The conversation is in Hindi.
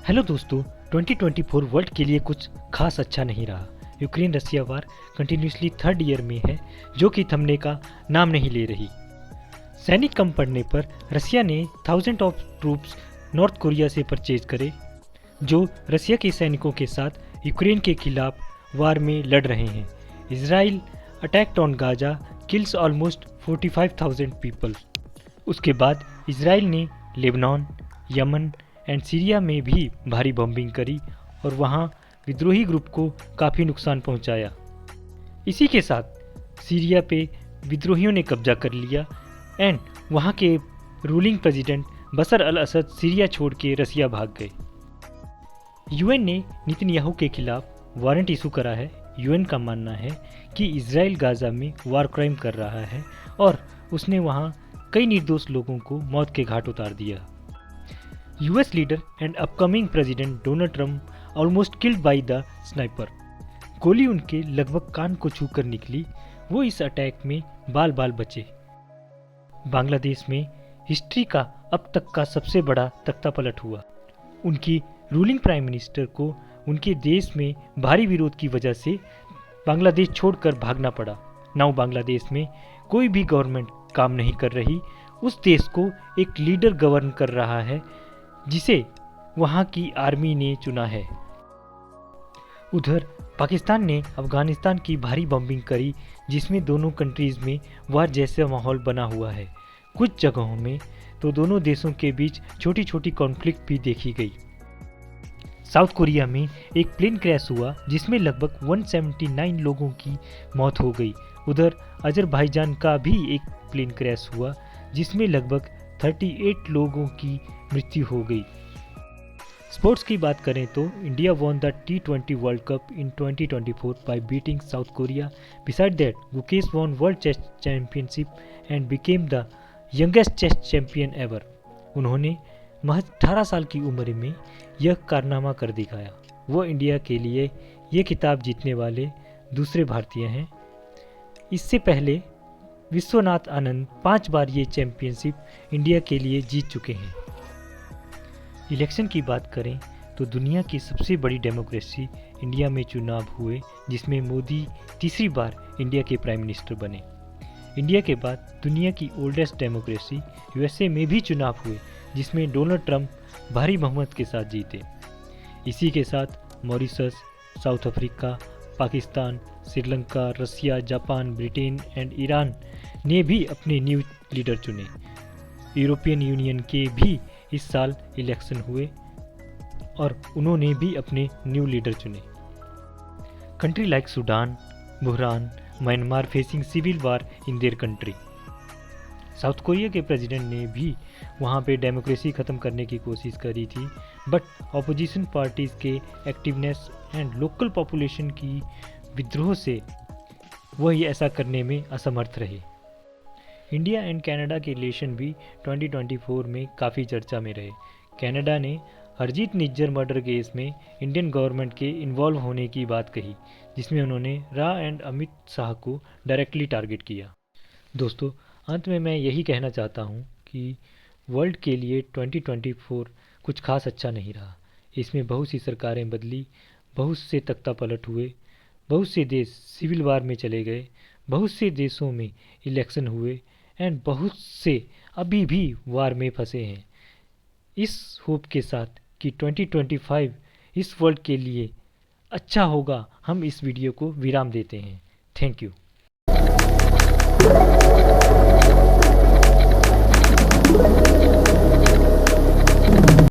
हेलो दोस्तों, 2024 वर्ल्ड के लिए कुछ खास अच्छा नहीं रहा। यूक्रेन रसिया वार कंटिन्यूसली थर्ड ईयर में है, जो कि थमने का नाम नहीं ले रही। सैनिक कम पड़ने पर रसिया ने thousand of troops north Korea से परचेज करे, जो रसिया के सैनिकों के साथ यूक्रेन के खिलाफ वार में लड़ रहे हैं। Israel attacked on Gaza kills almost 45,000 people. उसके बाद इसराइल ने लेबनान, यमन एंड सीरिया में भी भारी बॉम्बिंग करी और वहाँ विद्रोही ग्रुप को काफ़ी नुकसान पहुँचाया। इसी के साथ सीरिया पे विद्रोहियों ने कब्जा कर लिया एंड वहाँ के रूलिंग प्रेसिडेंट बशर अल असद सीरिया छोड़ के रसिया भाग गए। यूएन ने नेतन्याहू के खिलाफ वारंट इशू करा है। यूएन का मानना है कि इजराइल गाजा में वार क्राइम कर रहा है और उसने वहाँ कई निर्दोष लोगों को मौत के घाट उतार दिया। US leader and upcoming president Donald Trump almost killed by the sniper. गोली उनके लगभग कान को छूकर निकली। वो इस अटैक में बाल बाल बचे। बांग्लादेश में हिस्ट्री का अब तक का सबसे बड़ा तख्तापलट हुआ। उनकी रूलिंग प्राइम मिनिस्टर को उनके देश में भारी विरोध की वजह से बांग्लादेश छोड़कर भागना पड़ा। नाउ बांग्लादेश में कोई भी गवर्नमेंट काम नहीं कर रही। उस देश को एक लीडर गवर्न कर रहा है जिसे वहाँ की आर्मी ने चुना है। उधर पाकिस्तान ने अफगानिस्तान की भारी बॉम्बिंग करी, जिसमें दोनों कंट्रीज़ में वार जैसा माहौल बना हुआ है। कुछ जगहों में तो दोनों देशों के बीच छोटी छोटी कॉन्फ्लिक्ट भी देखी गई। साउथ कोरिया में एक प्लेन क्रैश हुआ जिसमें लगभग 179 लोगों की मौत हो गई। उधर अजरबैजान का भी एक प्लेन क्रैश हुआ जिसमें लगभग 38 लोगों की मृत्यु हो गई। स्पोर्ट्स की बात करें तो India won the T20 world cup in 2024 by beating South Korea. Besides that, Gukesh won world chess championship and became the youngest chess champion ever. उन्होंने महज 18 साल की उम्र में यह कारनामा कर दिखाया। वो इंडिया के लिए ये खिताब जीतने वाले दूसरे भारतीय हैं। इससे पहले विश्वनाथ आनंद 5 बार ये चैंपियनशिप इंडिया के लिए जीत चुके हैं। इलेक्शन की बात करें तो दुनिया की सबसे बड़ी डेमोक्रेसी इंडिया में चुनाव हुए, जिसमें मोदी तीसरी बार इंडिया के प्राइम मिनिस्टर बने। इंडिया के बाद दुनिया की ओल्डेस्ट डेमोक्रेसी यूएसए में भी चुनाव हुए, जिसमें डोनाल्ड ट्रंप भारी बहुमत के साथ जीते। इसी के साथ Mauritius, South Africa, Pakistan, Sri Lanka, Russia, Japan, Britain and Iran ने भी अपने न्यू लीडर चुने। यूरोपियन यूनियन के भी इस साल इलेक्शन हुए और उन्होंने भी अपने न्यू लीडर चुने। Country like Sudan, Bahrain, Myanmar facing civil war in their country. South Korea के प्रेसिडेंट ने भी वहाँ पे डेमोक्रेसी ख़त्म करने की कोशिश करी थी, बट ऑपोजिशन पार्टीज़ के एक्टिवनेस एंड लोकल पॉपुलेशन की विद्रोह से वह ऐसा करने में असमर्थ रहे। इंडिया एंड कनाडा के रिलेशन भी 2024 में काफ़ी चर्चा में रहे। कनाडा ने हरजीत निज्जर मर्डर केस में इंडियन गवर्नमेंट के इन्वॉल्व होने की बात कही, जिसमें उन्होंने रा एंड अमित शाह को डायरेक्टली टारगेट किया। दोस्तों, अंत में मैं यही कहना चाहता हूँ कि वर्ल्ड के लिए 2024 कुछ खास अच्छा नहीं रहा। इसमें बहुत सी सरकारें बदली, बहुत से तख्तापलट हुए, बहुत से देश सिविल वार में चले गए, बहुत से देशों में इलेक्शन हुए एंड बहुत से अभी भी वार में फंसे हैं। इस होप के साथ कि 2025 इस वर्ल्ड के लिए अच्छा होगा, हम इस वीडियो को विराम देते हैं। Thank you.